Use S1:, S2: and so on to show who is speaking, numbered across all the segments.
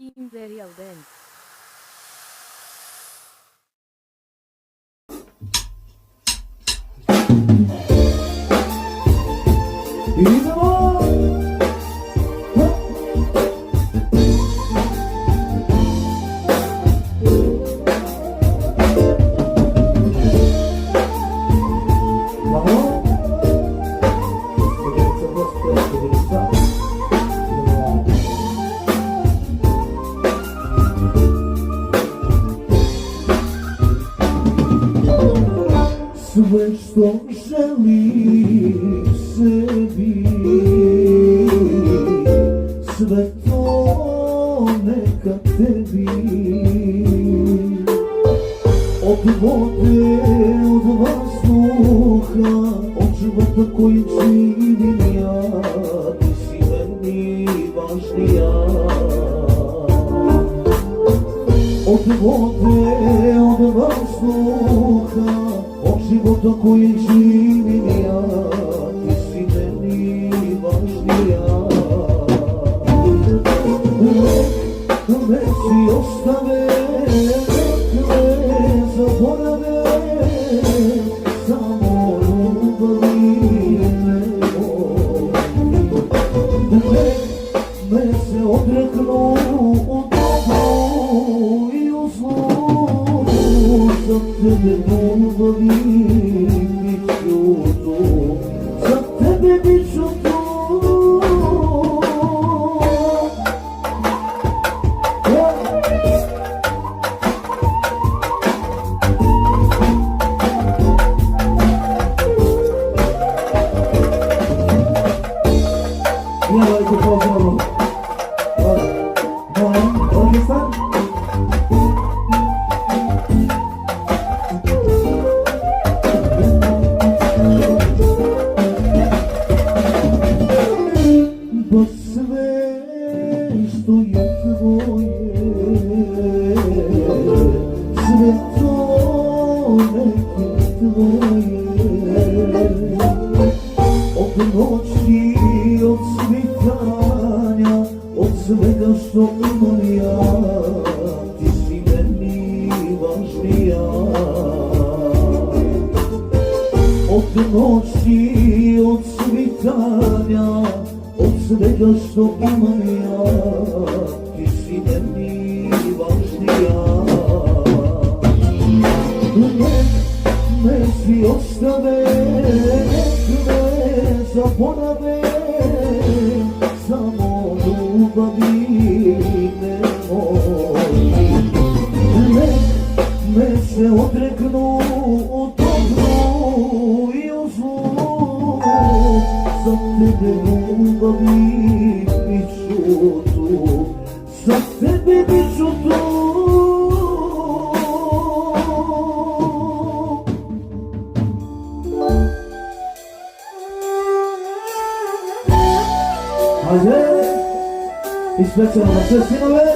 S1: Turkey Imperial Band.
S2: Sve što želim sebi, sve to neka tebi. Od vode, od vazduha, od života koji živim ja, ti si meni važnija. Od vode, od vazduha, od života koji živim ja, ti si meni važnija. Me si ostave, me zaborave, samo ljubavi nemoj. Me se odreknu u dobru i u zlu, za tebe ljubavi bit ću tu, za tebe bit ću tu. Pa sve što je tvoje, sve to neke tvoje. Od noći, od svitanja, od svega što imam ja, ti si meni važnija. Od noći, od svitanja, od svega što imam ja, ti si meni važnija. Me si ostave, me zaborave, samo ljubavi nemoj. Me se odreknu u dobru i u zlu, za tebe ljubavi bit ću tu, za tebe bit ću tu. Hajde, i specijalno za sve sinove.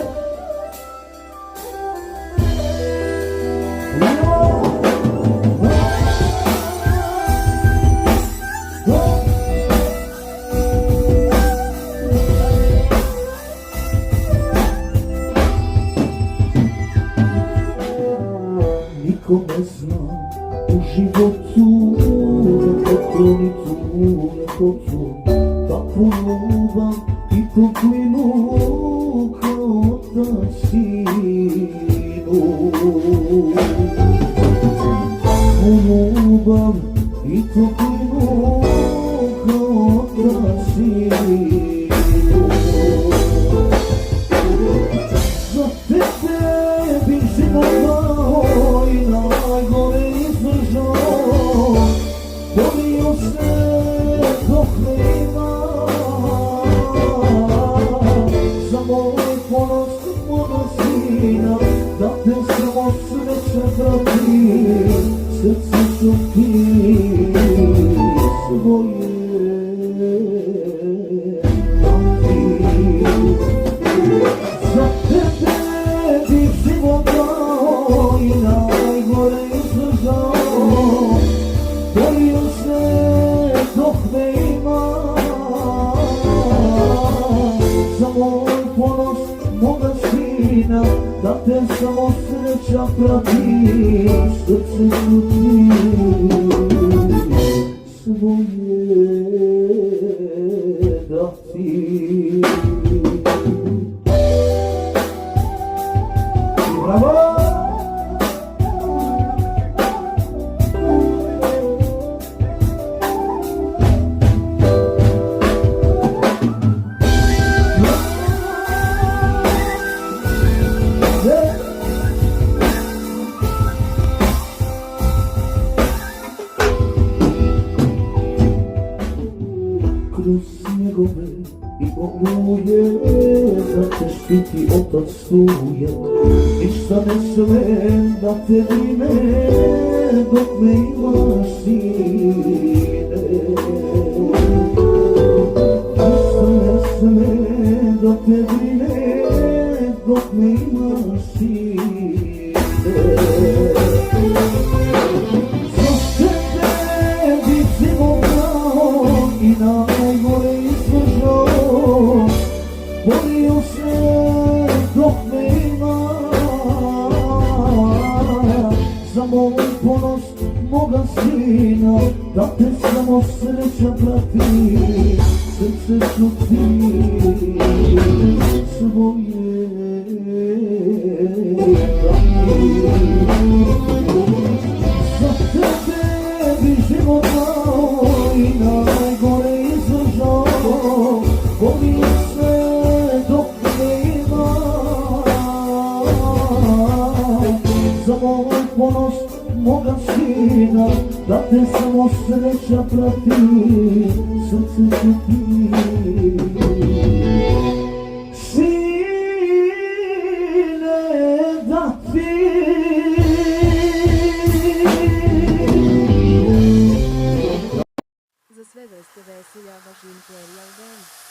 S2: Niko ne zna u životu, ne hoću takvu ljubav i toplinu kao da sinu. Takvu ljubav i toplinu kao da sinu. Za tebe bih životao i najgore izdržao, borio se dok me ima. Za moj ponos, moga sina, da te samo sreća prati, srce ću ti svoje dati. Za tebe bih život dao i najgore izdržao, borio se dok me ima. Za moj ponos, moga sina, sina, da te samo sreća prati, srce šuti svoje da ti. Bravo! Kroz snjegove i oluje, da te štiti otac struja. Ništa ne smem da te brine, dok me imaš sine. Ništa ne smem da te brine, dok me imaš sine. Za tebe bit ćemo brao i najgore izdržao. Borio se dok me ima, za moj ponos moga sina, da te samo sreća prati, srce šuti svoje prati. Za tebe bi život dao i najgore izdržao. Borio se dok me ima, za moj ponos moga sina, da te samo sreća prati, srce šuti. Sine, da ti.
S1: Za sve vrste veselja vaš Imperial Band.